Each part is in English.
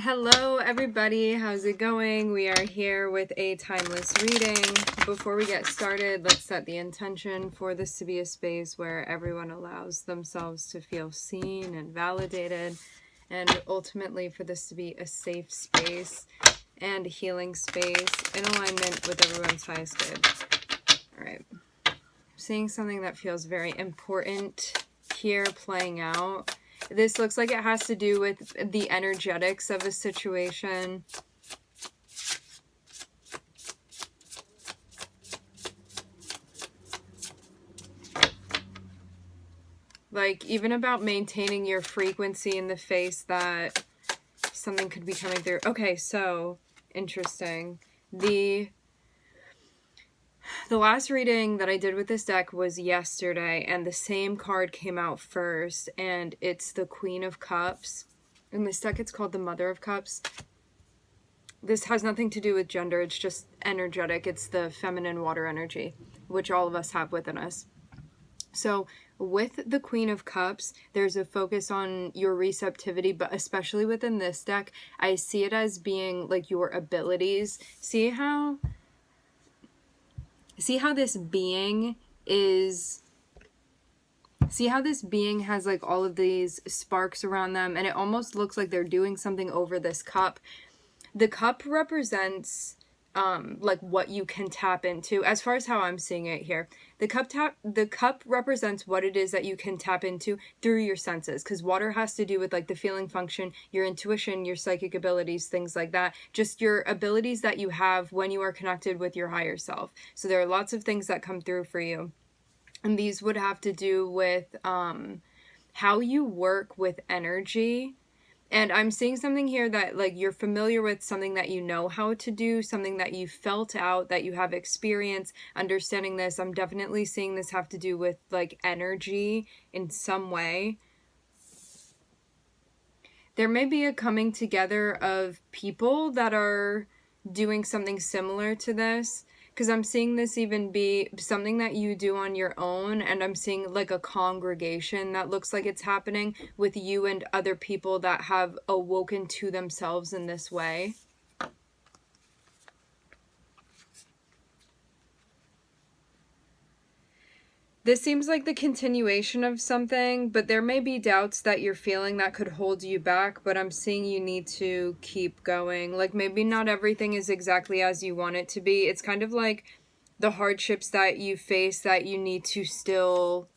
Hello everybody, how's it going? We are here with a timeless reading. Before we get started, let's set the intention for this to be a space where everyone allows themselves to feel seen and validated, and ultimately for this to be a safe space and healing space in alignment with everyone's highest good. Alright, I'm seeing something that feels very important here playing out. This looks like it has to do with the energetics of a situation. Like, even about maintaining your frequency in the face that something could be coming through. Okay, so, interesting. The last reading that I did with this deck was yesterday, and the same card came out first, and it's the Queen of Cups. In this deck, it's called the Mother of Cups. This has nothing to do with gender, it's just energetic. It's the feminine water energy, which all of us have within us. So with the Queen of Cups, there's a focus on your receptivity, but especially within this deck, I see it as being like your abilities. See how this being has like all of these sparks around them, and it almost looks like they're doing something over this cup. The cup represents like what you can tap into, as far as how I'm seeing it here. The cup represents what it is that you can tap into through your senses, because water has to do with like the feeling function, your intuition, your psychic abilities, things like that, just your abilities that you have when you are connected with your higher self. So there are lots of things that come through for you, and these would have to do with how you work with energy. And I'm seeing something here that like you're familiar with, something that you know how to do, something that you felt out, that you have experience understanding this. I'm definitely seeing this have to do with like energy in some way. There may be a coming together of people that are doing something similar to this, because I'm seeing this even be something that you do on your own, and I'm seeing like a congregation that looks like it's happening with you and other people that have awoken to themselves in this way. This seems like the continuation of something, but there may be doubts that you're feeling that could hold you back, but I'm seeing you need to keep going. Like maybe not everything is exactly as you want it to be. It's kind of like the hardships that you face that you need to still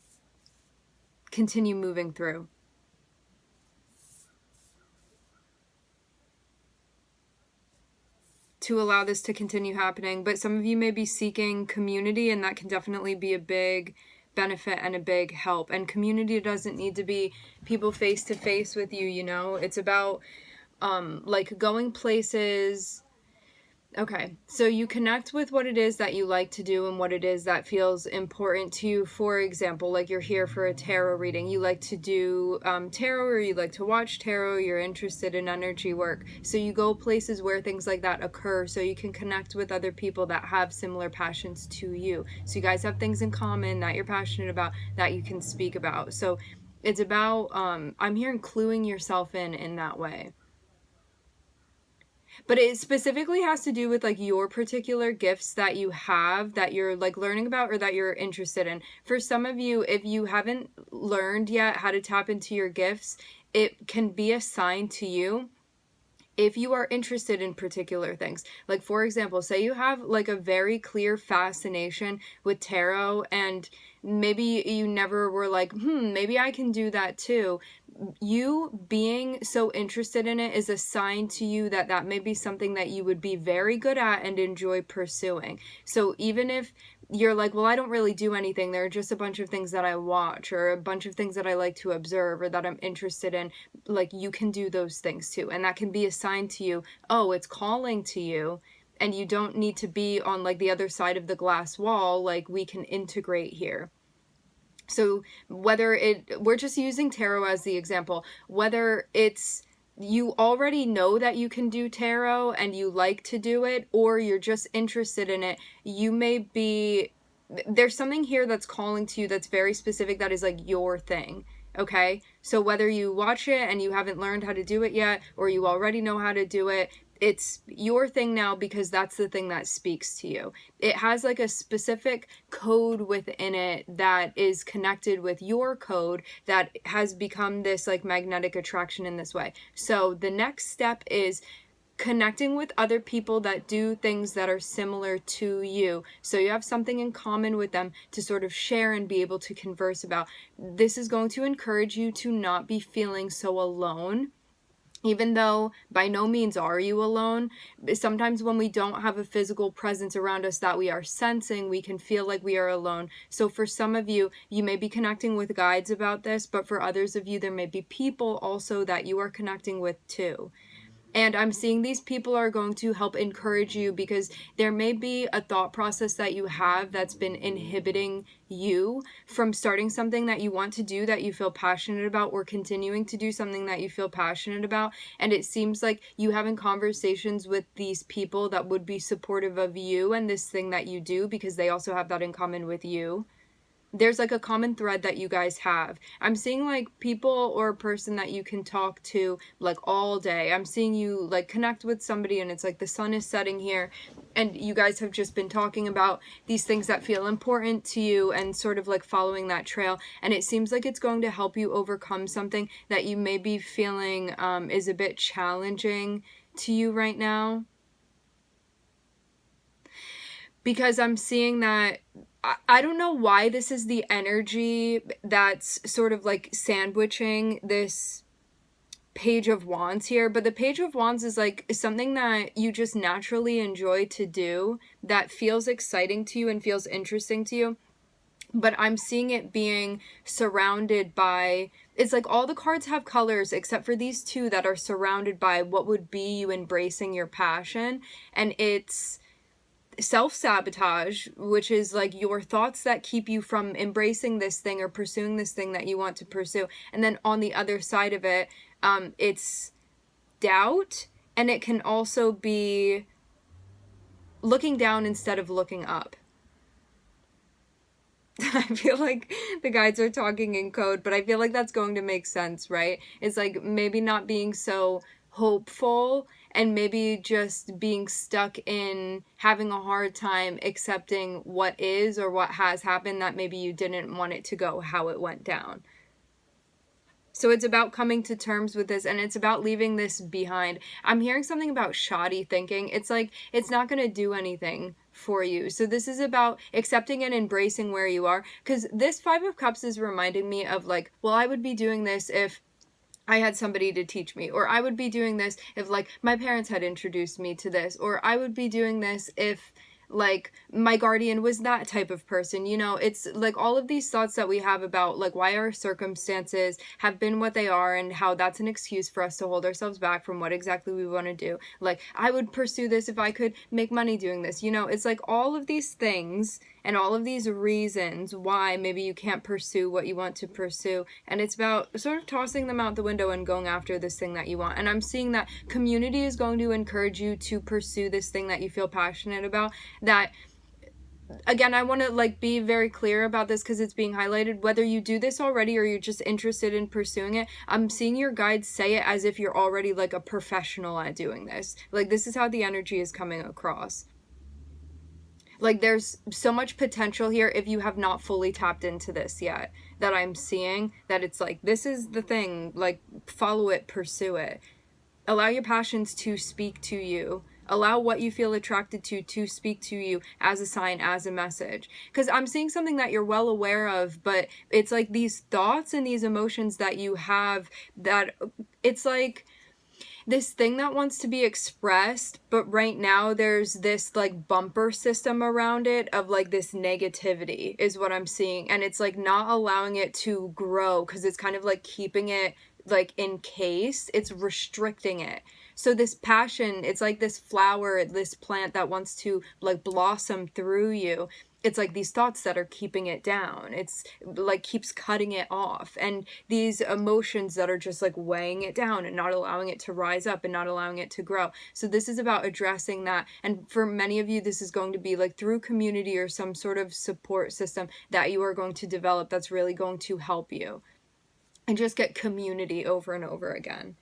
continue moving through. To allow this to continue happening. But some of you may be seeking community, and that can definitely be a big benefit and a big help. And community doesn't need to be people face to face with you, you know? It's about like going places. Okay, so you connect with what it is that you like to do and what it is that feels important to you. For example, like you're here for a tarot reading. You like to do tarot, or you like to watch tarot. You're interested in energy work. So you go places where things like that occur, so you can connect with other people that have similar passions to you. So you guys have things in common that you're passionate about, that you can speak about. So it's about, I'm hearing cluing yourself in that way. But it specifically has to do with like your particular gifts that you have, that you're like learning about, or that you're interested in. For some of you, if you haven't learned yet how to tap into your gifts, it can be a sign to you if you are interested in particular things. Like for example, say you have like a very clear fascination with tarot, and maybe you never were like, maybe I can do that too. You being so interested in it is a sign to you that that may be something that you would be very good at and enjoy pursuing. So even if you're like, well, I don't really do anything, there are just a bunch of things that I watch, or a bunch of things that I like to observe, or that I'm interested in, like you can do those things too. And that can be a sign to you, oh, it's calling to you, and you don't need to be on like the other side of the glass wall. Like we can integrate here. So whether we're just using tarot as the example, whether it's you already know that you can do tarot and you like to do it, or you're just interested in it, you may be, there's something here that's calling to you that's very specific, that is like your thing. Okay, so whether you watch it and you haven't learned how to do it yet, or you already know how to do it, it's your thing now because that's the thing that speaks to you. It has like a specific code within it that is connected with your code that has become this like magnetic attraction in this way. So the next step is connecting with other people that do things that are similar to you, so you have something in common with them to sort of share and be able to converse about. This is going to encourage you to not be feeling so alone, even though by no means are you alone. Sometimes when we don't have a physical presence around us that we are sensing, we can feel like we are alone. So for some of you, you may be connecting with guides about this, but for others of you, there may be people also that you are connecting with too. And I'm seeing these people are going to help encourage you because there may be a thought process that you have that's been inhibiting you from starting something that you want to do, that you feel passionate about, or continuing to do something that you feel passionate about. And it seems like you having conversations with these people that would be supportive of you and this thing that you do, because they also have that in common with you. There's like a common thread that you guys have. I'm seeing like people or a person that you can talk to like all day. I'm seeing you like connect with somebody and it's like the sun is setting here and you guys have just been talking about these things that feel important to you and sort of like following that trail. And it seems like it's going to help you overcome something that you may be feeling is a bit challenging to you right now. Because I'm seeing that I don't know why this is the energy that's sort of like sandwiching this Page of Wands here, but the Page of Wands is like something that you just naturally enjoy to do, that feels exciting to you and feels interesting to you. But I'm seeing it being surrounded by, it's like all the cards have colors except for these two that are surrounded by what would be you embracing your passion. And it's self-sabotage, which is like your thoughts that keep you from embracing this thing or pursuing this thing that you want to pursue. And then on the other side of it, it's doubt, and it can also be looking down instead of looking up. I feel like the guides are talking in code, but I feel like that's going to make sense, right? It's like maybe not being so hopeful and maybe just being stuck in having a hard time accepting what is or what has happened, that maybe you didn't want it to go how it went down. So it's about coming to terms with this, and it's about leaving this behind. I'm hearing something about shoddy thinking. It's like it's not going to do anything for you. So this is about accepting and embracing where you are, because this Five of Cups is reminding me of like, well, I would be doing this if I had somebody to teach me, or I would be doing this if like my parents had introduced me to this, or I would be doing this if like my guardian was that type of person. You know, it's like all of these thoughts that we have about like why our circumstances have been what they are and how that's an excuse for us to hold ourselves back from what exactly we want to do. Like, I would pursue this if I could make money doing this. You know, it's like all of these things and all of these reasons why maybe you can't pursue what you want to pursue. And it's about sort of tossing them out the window and going after this thing that you want. And I'm seeing that community is going to encourage you to pursue this thing that you feel passionate about. That, again, I want to like be very clear about this because it's being highlighted. Whether you do this already or you're just interested in pursuing it, I'm seeing your guides say it as if you're already like a professional at doing this. Like, this is how the energy is coming across. Like, there's so much potential here if you have not fully tapped into this yet, that I'm seeing that it's like, this is the thing, like, follow it, pursue it. Allow your passions to speak to you. Allow what you feel attracted to speak to you as a sign, as a message. Because I'm seeing something that you're well aware of, but it's like these thoughts and these emotions that you have, that it's like this thing that wants to be expressed, but right now there's this like bumper system around it of like this negativity is what I'm seeing. And it's like not allowing it to grow because it's kind of like keeping it like encased. It's restricting it. So this passion, it's like this flower, this plant that wants to like blossom through you. It's like these thoughts that are keeping it down. It's like keeps cutting it off. And these emotions that are just like weighing it down and not allowing it to rise up and not allowing it to grow. So this is about addressing that. And for many of you, this is going to be like through community or some sort of support system that you are going to develop that's really going to help you. and just get community over and over again.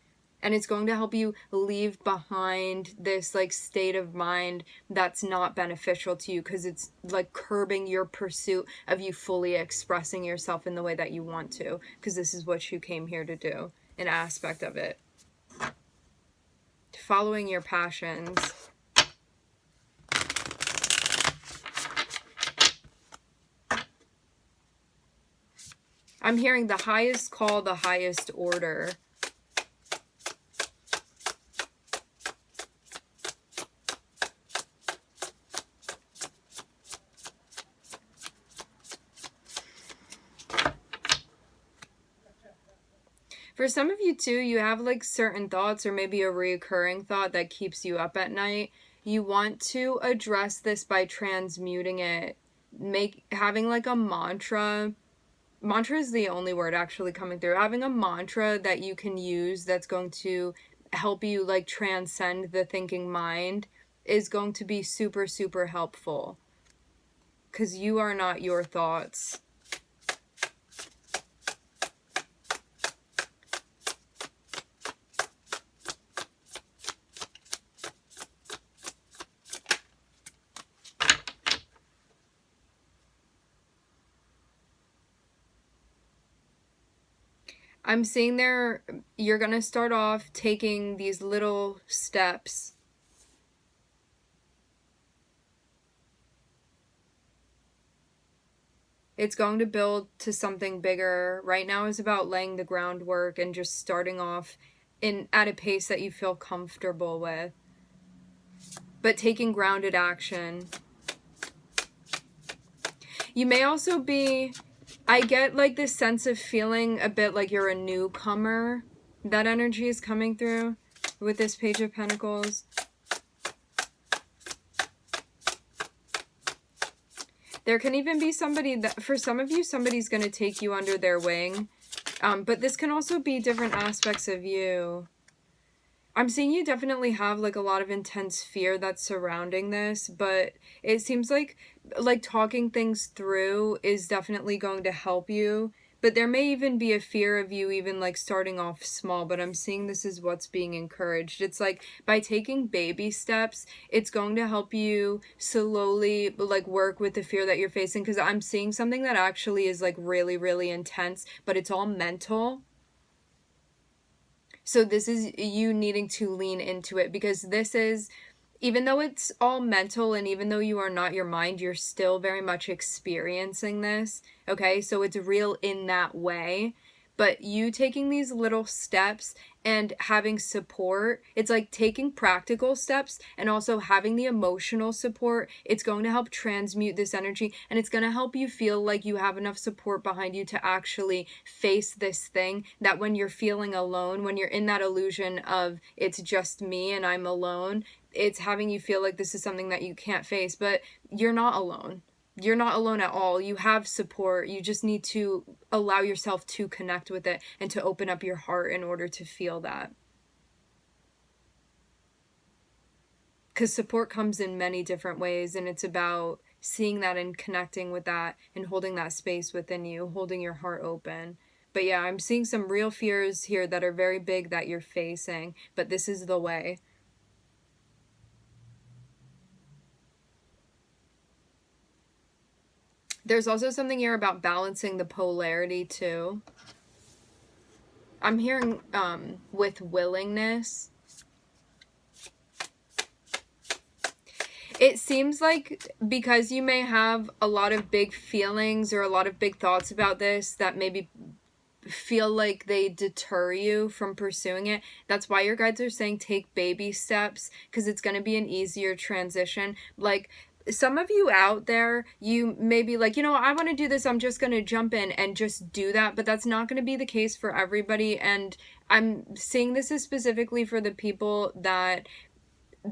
And it's going to help you leave behind this like state of mind that's not beneficial to you, because it's like curbing your pursuit of you fully expressing yourself in the way that you want to, because this is what you came here to do, an aspect of it. Following your passions. I'm hearing the highest call, the highest order. For some of you too, you have like certain thoughts or maybe a reoccurring thought that keeps you up at night. You want to address this by transmuting it. Having like a mantra. Mantra is the only word actually coming through. Having a mantra that you can use that's going to help you like transcend the thinking mind is going to be super, super helpful. Because you are not your thoughts. I'm seeing there, you're going to start off taking these little steps. It's going to build to something bigger. Right now is about laying the groundwork and just starting off at a pace that you feel comfortable with. But taking grounded action. You may also be, I get like this sense of feeling a bit like you're a newcomer. That energy is coming through with this Page of Pentacles. There can even be somebody that, for some of you, somebody's going to take you under their wing. But this can also be different aspects of you. I'm seeing you definitely have like a lot of intense fear that's surrounding this, but it seems like talking things through is definitely going to help you. But there may even be a fear of you even like starting off small, but I'm seeing this is what's being encouraged. It's like by taking baby steps, it's going to help you slowly like work with the fear that you're facing, because I'm seeing something that actually is like really, really intense, but it's all mental. So this is you needing to lean into it, because this is, even though it's all mental and even though you are not your mind, you're still very much experiencing this, okay? So it's real in that way. But you taking these little steps and having support, it's like taking practical steps and also having the emotional support. It's going to help transmute this energy, and it's going to help you feel like you have enough support behind you to actually face this thing, that when you're feeling alone, when you're in that illusion of it's just me and I'm alone, it's having you feel like this is something that you can't face, but you're not alone. You're not alone at all. You have support. You just need to allow yourself to connect with it and to open up your heart in order to feel that. Because support comes in many different ways, and it's about seeing that and connecting with that and holding that space within you, holding your heart open. But yeah, I'm seeing some real fears here that are very big that you're facing, but this is the way. There's also something here about balancing the polarity too. I'm hearing with willingness. It seems like because you may have a lot of big feelings or a lot of big thoughts about this that maybe feel like they deter you from pursuing it. That's why your guides are saying take baby steps, because it's going to be an easier transition. Like, some of you out there, you may be like, I want to do this, I'm just going to jump in and just do that, but that's not going to be the case for everybody. And I'm seeing this is specifically for the people that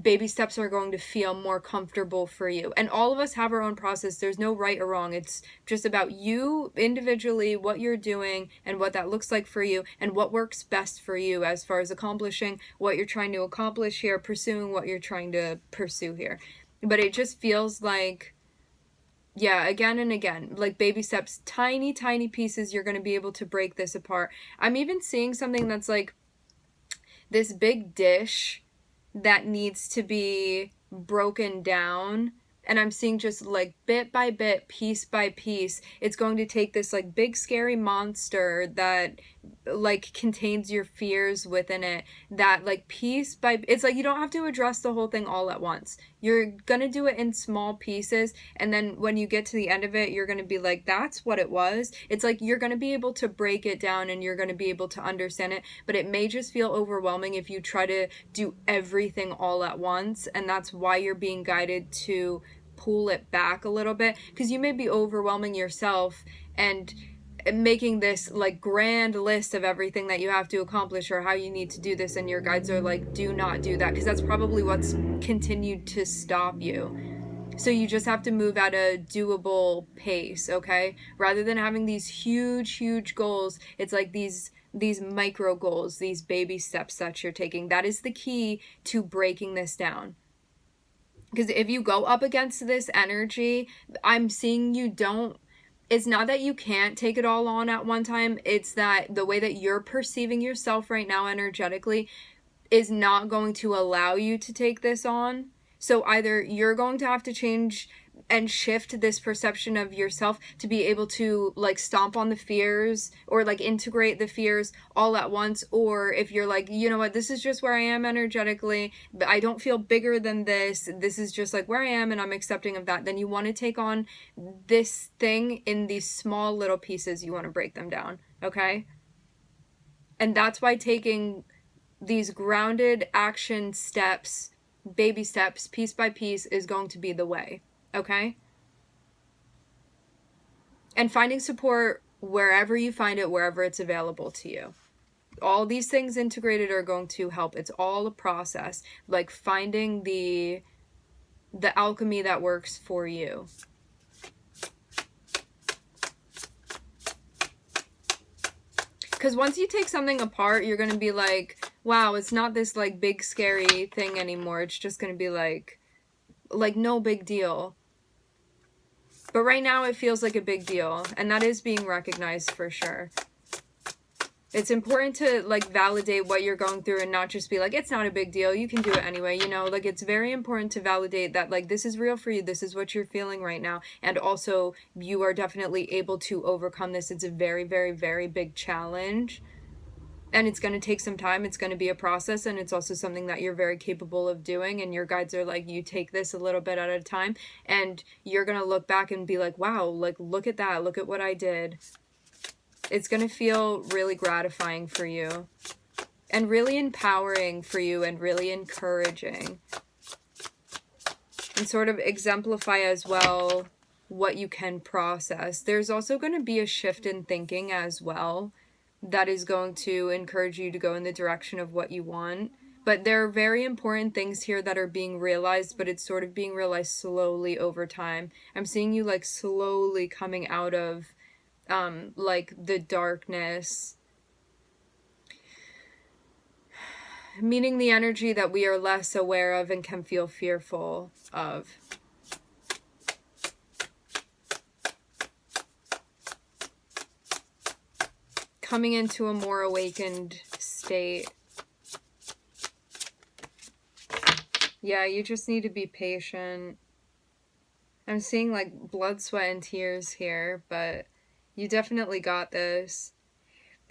baby steps are going to feel more comfortable for you. And all of us have our own process. There's no right or wrong. It's just about you individually, what you're doing and what that looks like for you and what works best for you as far as accomplishing what you're trying to accomplish here, pursuing what you're trying to pursue here. But it just feels like Yeah, again and again, like baby steps, tiny, tiny pieces, you're going to be able to break this apart. I'm even seeing something that's like this big dish that needs to be broken down. And I'm seeing just like bit by bit, piece by piece, it's going to take this like big scary monster that like contains your fears within it, that like piece by, it's like you don't have to address the whole thing all at once. You're gonna do it in small pieces, and then when you get to the end of it, you're gonna be like, that's what it was. It's like you're gonna be able to break it down and you're gonna be able to understand it, but it may just feel overwhelming if you try to do everything all at once. And that's why you're being guided to pull it back a little bit, because you may be overwhelming yourself and making this like grand list of everything that you have to accomplish or how you need to do this, and your guides are like, do not do that, because that's probably what's continued to stop you. So you just have to move at a doable pace, okay? Rather than having these huge goals, it's like these micro goals, these baby steps that you're taking. That is the key to breaking this down. Because if you go up against this energy, I'm seeing you don't, it's not that you can't take it all on at one time. It's that the way that you're perceiving yourself right now energetically is not going to allow you to take this on. So either you're going to have to change and shift this perception of yourself to be able to like stomp on the fears or like integrate the fears all at once, or if you're like, you know what, this is just where I am energetically, but I don't feel bigger than this is just like where I am and I'm accepting of that, then you want to take on this thing in these small little pieces. You want to break them down, okay? And that's why taking these grounded action steps, baby steps, piece by piece, is going to be the way, okay? And finding support wherever you find it, wherever it's available to you. All these things integrated are going to help. It's all a process, like finding the alchemy that works for you. Because once you take something apart, you're going to be like, wow, it's not this like big scary thing anymore. It's just going to be like no big deal. But right now it feels like a big deal, and that is being recognized for sure. It's important to like validate what you're going through and not just be like, it's not a big deal, you can do it anyway, you know? Like, it's very important to validate that like this is real for you, this is what you're feeling right now, and also you are definitely able to overcome this. It's a very, very, very big challenge. And it's going to take some time. It's going to be a process. And it's also something that you're very capable of doing. And your guides are like, you take this a little bit at a time. And you're going to look back and be like, wow, like, look at that. Look at what I did. It's going to feel really gratifying for you. And really empowering for you. And really encouraging. And sort of exemplify as well what you can process. There's also going to be a shift in thinking as well that is going to encourage you to go in the direction of what you want. But there are very important things here that are being realized, but it's sort of being realized slowly over time. I'm seeing you like slowly coming out of like the darkness. Meaning the energy that we are less aware of and can feel fearful of. Coming into a more awakened state. Yeah, you just need to be patient. I'm seeing like blood, sweat, and tears here, but you definitely got this.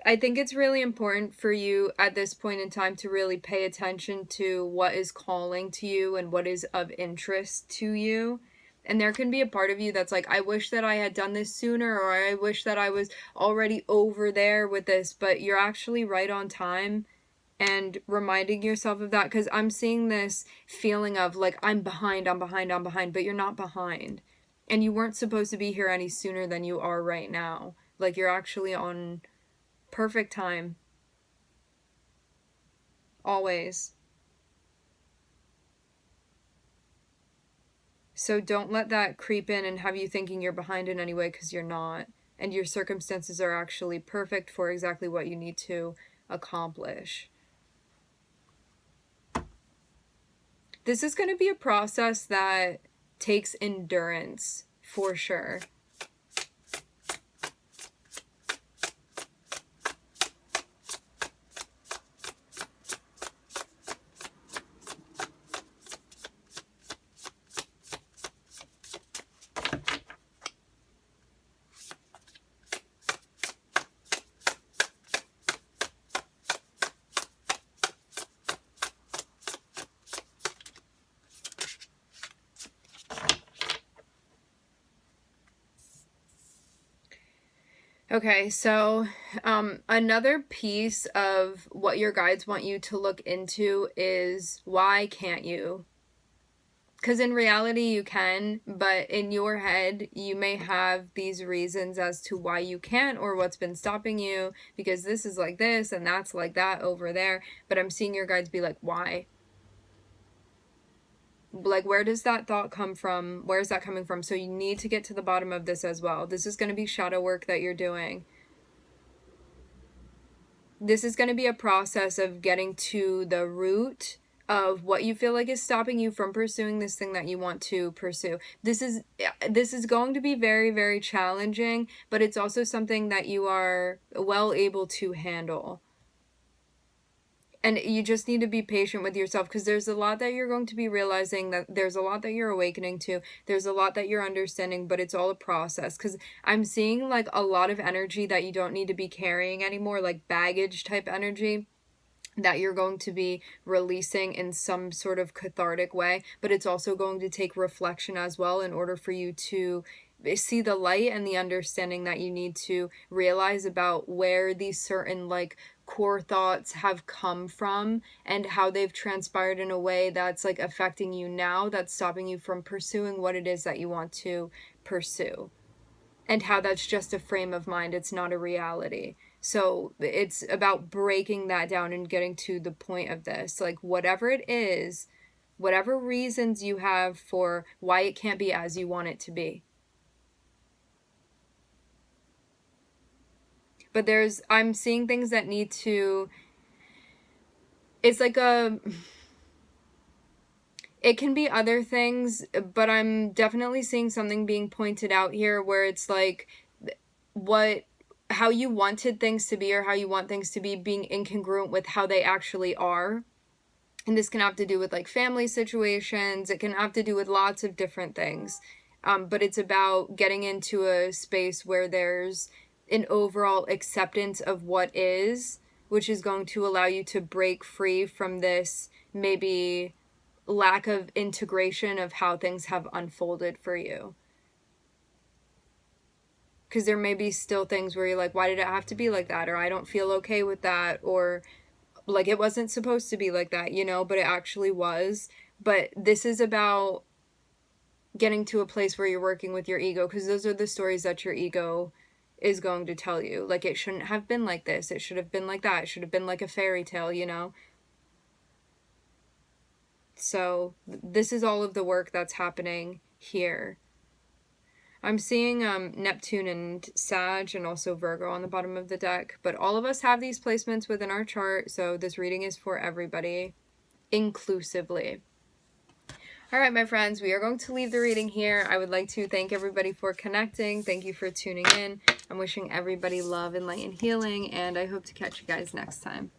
I think it's really important for you at this point in time to really pay attention to what is calling to you and what is of interest to you. And there can be a part of you that's like, I wish that I had done this sooner, or I wish that I was already over there with this, but you're actually right on time. And reminding yourself of that, because I'm seeing this feeling of like, I'm behind, but you're not behind. And you weren't supposed to be here any sooner than you are right now. Like, you're actually on perfect time. Always. So don't let that creep in and have you thinking you're behind in any way, because you're not. And your circumstances are actually perfect for exactly what you need to accomplish. This is going to be a process that takes endurance for sure. Okay, so another piece of what your guides want you to look into is, why can't you? Because in reality you can, but in your head you may have these reasons as to why you can't, or what's been stopping you, because this is like this and that's like that over there. But I'm seeing your guides be like, why? Like, where does that thought come from? Where is that coming from? So you need to get to the bottom of this as well. This is going to be shadow work that you're doing. This is going to be a process of getting to the root of what you feel like is stopping you from pursuing this thing that you want to pursue. This is going to be very, very challenging, but it's also something that you are well able to handle. And you just need to be patient with yourself, because there's a lot that you're going to be realizing, that there's a lot that you're awakening to. There's a lot that you're understanding, but it's all a process. Because I'm seeing like a lot of energy that you don't need to be carrying anymore, like baggage type energy that you're going to be releasing in some sort of cathartic way. But it's also going to take reflection as well in order for you to see the light and the understanding that you need to realize about where these certain like core thoughts have come from and how they've transpired in a way that's like affecting you now, that's stopping you from pursuing what it is that you want to pursue, and how that's just a frame of mind, it's not a reality. So it's about breaking that down and getting to the point of this, like whatever it is, whatever reasons you have for why it can't be as you want it to be. But I'm seeing things that need to, it's like it can be other things, but I'm definitely seeing something being pointed out here where it's like how you wanted things to be, or how you want things to be, being incongruent with how they actually are. And this can have to do with like family situations. It can have to do with lots of different things. But it's about getting into a space where there's an overall acceptance of what is, which is going to allow you to break free from this maybe lack of integration of how things have unfolded for you. Because there may be still things where you're like, why did it have to be like that? Or I don't feel okay with that. Or like, it wasn't supposed to be like that, you know, but it actually was. But this is about getting to a place where you're working with your ego, because those are the stories that your ego is going to tell you. Like, it shouldn't have been like this. It should have been like that. It should have been like a fairy tale, you know? So this is all of the work that's happening here. I'm seeing Neptune and Sag and also Virgo on the bottom of the deck, but all of us have these placements within our chart, so this reading is for everybody, inclusively. All right, my friends, we are going to leave the reading here. I would like to thank everybody for connecting. Thank you for tuning in. I'm wishing everybody love and light and healing, and I hope to catch you guys next time.